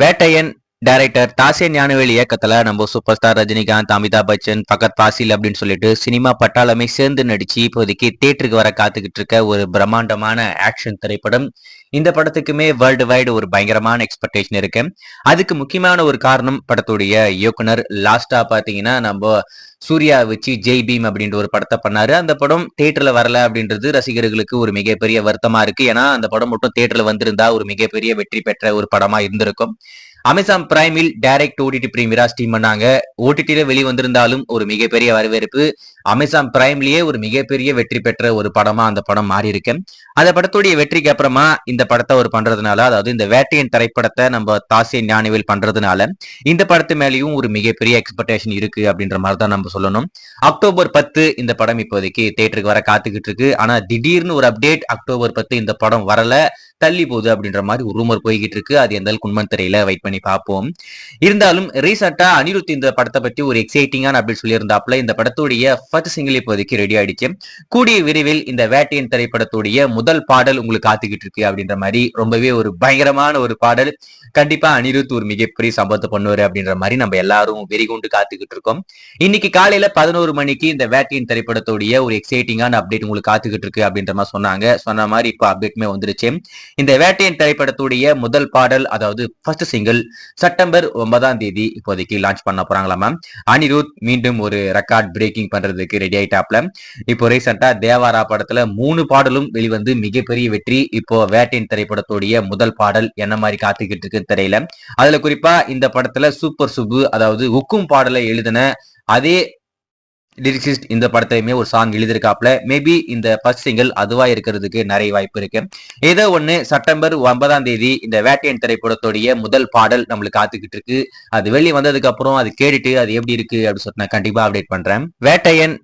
Vettaiyan director தாசின் Gnanavel இயக்கத்துல நம்ம super star Rajinikanth, Amitabh Bachchan, Fahadh Fazil அப்படின்னு சொல்லிட்டு சினிமா பட்டாளமே சேர்ந்து நடிச்சு இப்போதைக்கு தியேட்டருக்கு வர காத்துக்கிட்டு இருக்க ஒரு பிரம்மாண்டமான ஆக்ஷன் திரைப்படம். இந்த படத்துக்குமே வேர்ல்டு வைடு ஒரு பயங்கரமான எக்ஸ்பெக்டேஷன் இருக்கு. அதுக்கு முக்கியமான ஒரு காரணம் படத்துடைய இயக்குனர். லாஸ்டா பாத்தீங்கன்னா நம்ம சூர்யா வச்சு ஜெய் பீம் அப்படின்ற ஒரு படத்தை பண்ணாரு. அந்த படம் தியேட்டர்ல வரல அப்படின்றது ரசிகர்களுக்கு ஒரு மிகப்பெரிய வருத்தமா இருக்கு. ஏன்னா அந்த படம் மட்டும் தியேட்டர்ல வந்திருந்தா ஒரு மிகப்பெரிய வெற்றி பெற்ற ஒரு படமா இருந்திருக்கும். அமேசான் பிரைமில் டைரக்ட் ஓடிடி பிரீமியரா ஸ்ட்ரீம் பண்ணாங்க. ஓடிடில வெளிவந்திருந்தாலும் ஒரு மிகப்பெரிய வரவேற்பு. அமேசான் பிரைம்லயே ஒரு மிகப்பெரிய வெற்றி பெற்ற ஒரு படமா அந்த படம் மாறி இருக்கு. அந்த படத்துடைய வெற்றிக்கு அப்புறமா இந்த படத்தை ஒரு பண்றதுனால, அதாவது இந்த வேட்டையன் திரைப்படத்தை நம்ம தாசின் ஞானவேல் பண்றதுனால இந்த படத்து மேலேயும் ஒரு மிகப்பெரிய எக்ஸ்பெக்டேஷன் இருக்கு அப்படின்ற மாதிரி தான் நம்ம சொல்லணும். அக்டோபர் 10 இந்த படம் இப்போதைக்கு தியேட்டருக்கு வர காத்துக்கிட்டு இருக்கு. ஆனா திடீர்னு ஒரு அப்டேட், அக்டோபர் 10 இந்த படம் வரல, தள்ளி போகுது அப்படின்ற மாதிரி ஒரு ரூமர் போய்கிட்டு இருக்கு. அது எந்த அளவுக்கு உண்மைன்னு தெரியல, வெயிட் பண்ணி பார்ப்போம். இருந்தாலும் ரீசெண்டா அனிருத் இந்த படத்தை பத்தி ஒரு எக்ஸைட்டிங்கான அப்டேட் சொல்லியிருந்தாப்ல. இந்த படத்துடைய ஃபர்ஸ்ட் சிங்கிள் இப்போதைக்கு ரெடி ஆயிடுச்சு. கூடிய விரைவில் இந்த வேட்டையன் திரைப்படத்துடைய முதல் பாடல் உங்களுக்கு காத்துக்கிட்டு இருக்கு அப்படின்ற மாதிரி ரொம்பவே ஒரு பயங்கரமான ஒரு பாடல். கண்டிப்பா அனிருத் ஒரு மிகப்பெரிய சம்பவத்தை பண்ணுவாரு அப்படின்ற மாதிரி நம்ம எல்லாரும் வெறிகொண்டு காத்துக்கிட்டு இருக்கோம். இன்னைக்கு காலையில 11 மணிக்கு இந்த வேட்டையன் திரைப்படத்துடைய ஒரு எக்ஸைட்டிங்கான அப்டேட் உங்களுக்கு காத்துக்கிட்டு இருக்கு அப்படின்ற மாதிரி சொன்னாங்க. சொன்ன மாதிரி இப்போ அப்டேட்மே வந்துருச்சு. இந்த வேட்டையன் திரைப்படத்துடைய முதல் பாடல், அதாவது ஃபர்ஸ்ட் சிங்கிள் செப்டம்பர் 9ஆம் தேதி இப்போதைக்கு லான்ச் பண்ண போறாங்களாமா. அனிருத் மீண்டும் ஒரு ரெக்கார்ட் பிரேக்கிங் பண்றதுக்கு ரெடி ஆயிட்டாப்ல. இப்போ ரீசெண்டா தேவாரா படத்துல 3 பாடலும் வெளிவந்து மிகப்பெரிய வெற்றி. இப்போ வேட்டையன் திரைப்படத்துடைய முதல் பாடல் என்ன மாதிரி காத்துக்கிட்டு இருக்குன்னு தெரியல. அதுல குறிப்பா இந்த படத்துல சூப்பர் சுப்பு, அதாவது உக்கும் பாடலை எழுதின அதே லிரிக்ஸிஸ்ட் இந்த படத்தையுமே ஒரு சாங் எழுதியிருக்காப்ல. மேபி இந்த ஃபர்ஸ்ட் சிங்கிள் அதுவா இருக்கிறதுக்கு நிறைய வாய்ப்பு இருக்கு. ஏதோ ஒண்ணு செப்டம்பர் 9ஆம் தேதி இந்த வேட்டையன் திரைப்படத்துடைய முதல் பாடல் நம்மளுக்கு காத்துக்கிட்டு இருக்கு. அது வெளியே வந்ததுக்கு அப்புறம் அது கேட்டுட்டு அது எப்படி இருக்கு அப்படின்னு சொல்லிட்டு நான் கண்டிப்பா அப்டேட் பண்றேன். வேட்டையன்